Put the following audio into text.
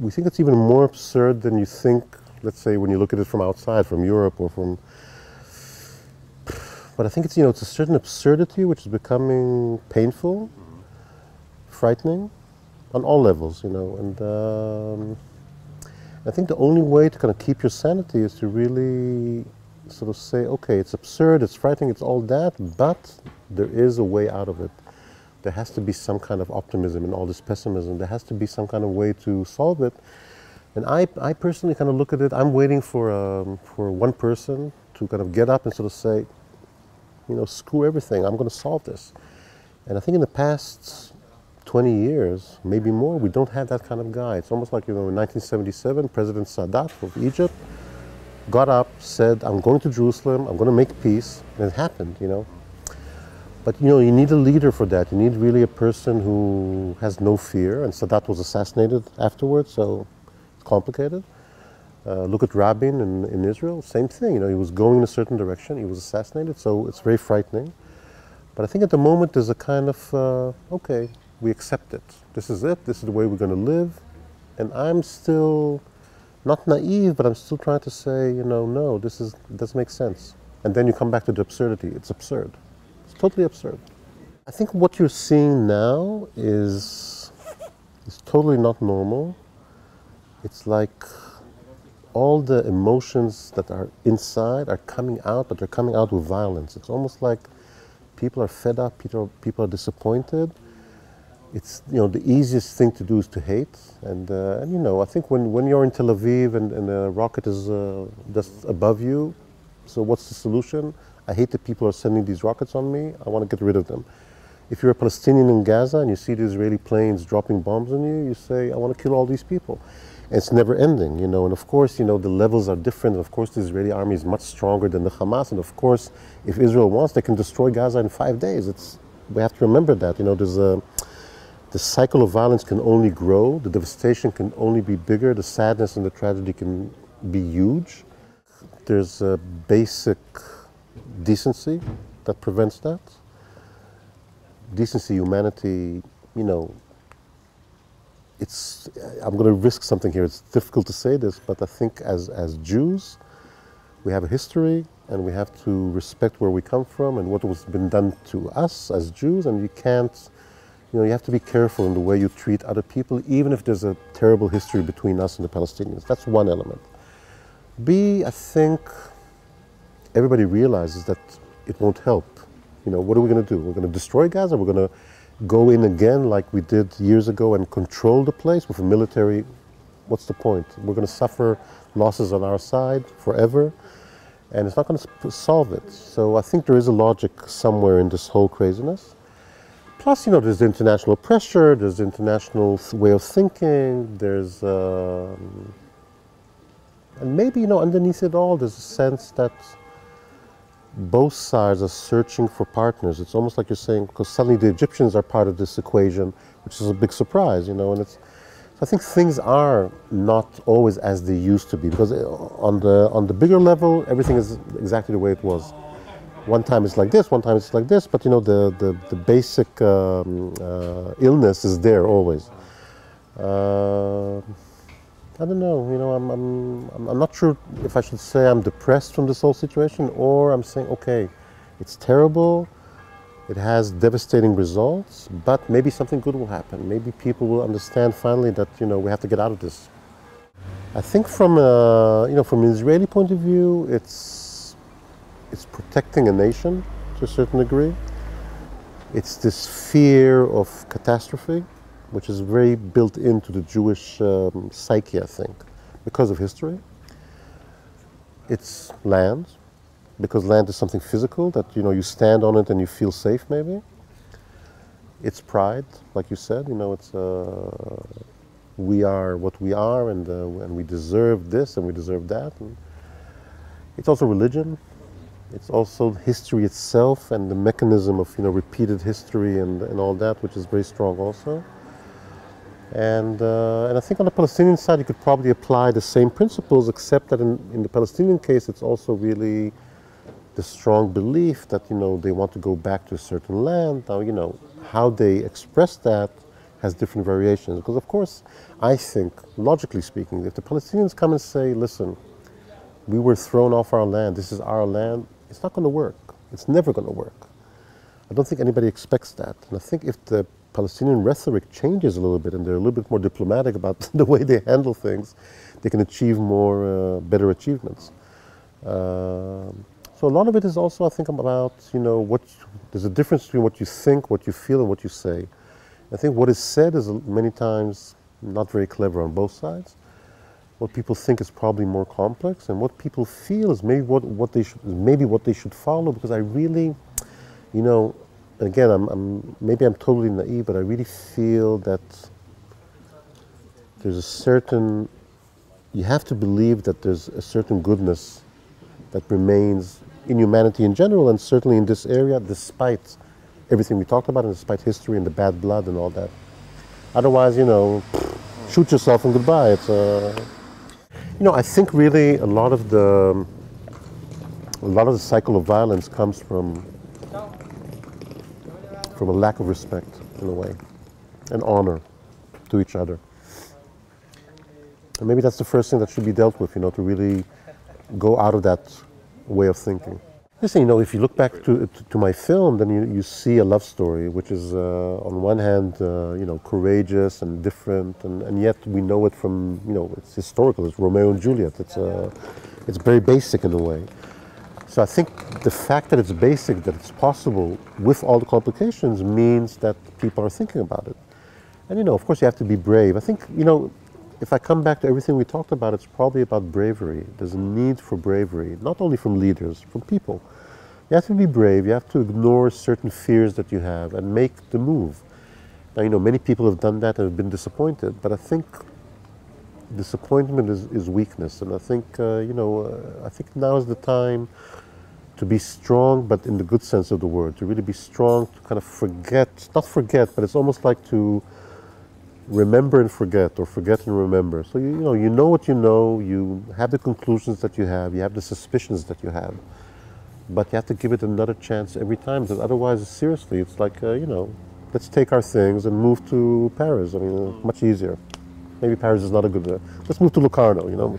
we think it's even more absurd than you think, let's say, when you look at it from outside, from Europe or from... But I think it's, it's a certain absurdity which is becoming painful, frightening, on all levels, and I think the only way to kind of keep your sanity is to really sort of say, okay, it's absurd, it's frightening, it's all that, but there is a way out of it. There has to be some kind of optimism in all this pessimism. There has to be some kind of way to solve it. And I personally kind of look at it, I'm waiting for one person to kind of get up and sort of say, screw everything, I'm going to solve this. And I think in the past 20 years, maybe more, we don't have that kind of guy. It's almost like, in 1977, President Sadat of Egypt got up, said, I'm going to Jerusalem, I'm going to make peace, and it happened, But, you need a leader for that. You need really a person who has no fear, and Sadat was assassinated afterwards, so it's complicated. Look at Rabin in Israel, same thing, he was going in a certain direction, he was assassinated, so it's very frightening. But I think at the moment there's a kind of, okay, we accept it. This is it, this is the way we're going to live. And I'm still, not naive, but I'm still trying to say, no, it doesn't make sense. And then you come back to the absurdity. It's absurd. It's totally absurd. I think what you're seeing now is totally not normal. It's like all the emotions that are inside are coming out, but they're coming out with violence. It's almost like people are fed up, people are disappointed. It's, the easiest thing to do is to hate. And I think when you're in Tel Aviv and a rocket is just above you, so what's the solution? I hate that people are sending these rockets on me. I want to get rid of them. If you're a Palestinian in Gaza and you see the Israeli planes dropping bombs on you, you say, I want to kill all these people. And it's never ending, and of course, the levels are different. And of course, the Israeli army is much stronger than the Hamas. And of course, if Israel wants, they can destroy Gaza in 5 days. We have to remember that, the cycle of violence can only grow, the devastation can only be bigger, the sadness and the tragedy can be huge. There's a basic decency that prevents that. Decency, humanity, I'm going to risk something here. It's difficult to say this, but I think as Jews, we have a history and we have to respect where we come from and what was been done to us as Jews, and you can't, you have to be careful in the way you treat other people, even if there's a terrible history between us and the Palestinians. That's one element. B, I think everybody realizes that it won't help. What are we going to do? We're going to destroy Gaza? We're going to go in again like we did years ago and control the place with a military? What's the point? We're going to suffer losses on our side forever, and it's not going to solve it. So I think there is a logic somewhere in this whole craziness. Plus, there's the international pressure, there's the international way of thinking, there's, and maybe, underneath it all, there's a sense that both sides are searching for partners. It's almost like you're saying, because suddenly the Egyptians are part of this equation, which is a big surprise, and it's, I think things are not always as they used to be, because on the bigger level, everything is exactly the way it was. One time it's like this, one time it's like this, but the basic illness is there always. I don't know, I'm not sure if I should say I'm depressed from this whole situation, or I'm saying, okay, it's terrible, it has devastating results, but maybe something good will happen. Maybe people will understand finally that, we have to get out of this. I think from from an Israeli point of view, it's protecting a nation to a certain degree. It's this fear of catastrophe, which is very built into the Jewish psyche, I think, because of history. It's land, because land is something physical that, you stand on it and you feel safe, maybe. It's pride, like you said, it's we are what we are, and we deserve this and we deserve that. And it's also religion. It's also history itself and the mechanism of, repeated history and all that, which is very strong also. And I think on the Palestinian side, you could probably apply the same principles, except that in the Palestinian case, it's also really the strong belief that, they want to go back to a certain land. Now, how they express that has different variations. Because of course, I think, logically speaking, if the Palestinians come and say, listen, we were thrown off our land, this is our land, it's not going to work. It's never going to work. I don't think anybody expects that. And I think if the Palestinian rhetoric changes a little bit and they're a little bit more diplomatic about the way they handle things, they can achieve more, better achievements. So a lot of it is also, I think, about, you know, there's a difference between what you think, what you feel, and what you say. I think what is said is many times not very clever on both sides. What people think is probably more complex, and what people feel is maybe what they should follow. Because I really, you know, again, maybe I'm totally naive, but I really feel that there's a certain, you have to believe that there's a certain goodness that remains in humanity in general, and certainly in this area, despite everything we talked about, and despite history and the bad blood and all that. Otherwise, you know, shoot yourself and goodbye. It's you know, I think really a lot of the cycle of violence comes from a lack of respect, in a way, and honor to each other. And maybe that's the first thing that should be dealt with, you know, to really go out of that way of thinking. Listen, you know, if you look back to my film, then you see a love story, which is, on one hand, you know, courageous and different, and yet we know it from, you know, it's historical, it's Romeo and Juliet, it's very basic in a way. So I think the fact that it's basic, that it's possible with all the complications, means that people are thinking about it. And, you know, of course you have to be brave. I think, you know, if I come back to everything we talked about, it's probably about bravery. There's a need for bravery, not only from leaders, from people. You have to be brave, you have to ignore certain fears that you have and make the move. Now, you know, many people have done that and have been disappointed, but I think disappointment is weakness. And I think, you know, I think now is the time to be strong, but in the good sense of the word, to really be strong, to kind of not forget, but it's almost like to remember and forget, or forget and remember. So, you know what you know, you have the conclusions that you have the suspicions that you have, but you have to give it another chance every time, because otherwise, seriously, it's like, you know, let's take our things and move to Paris. I mean, much easier. Maybe Paris is not a good, let's move to Locarno, you know.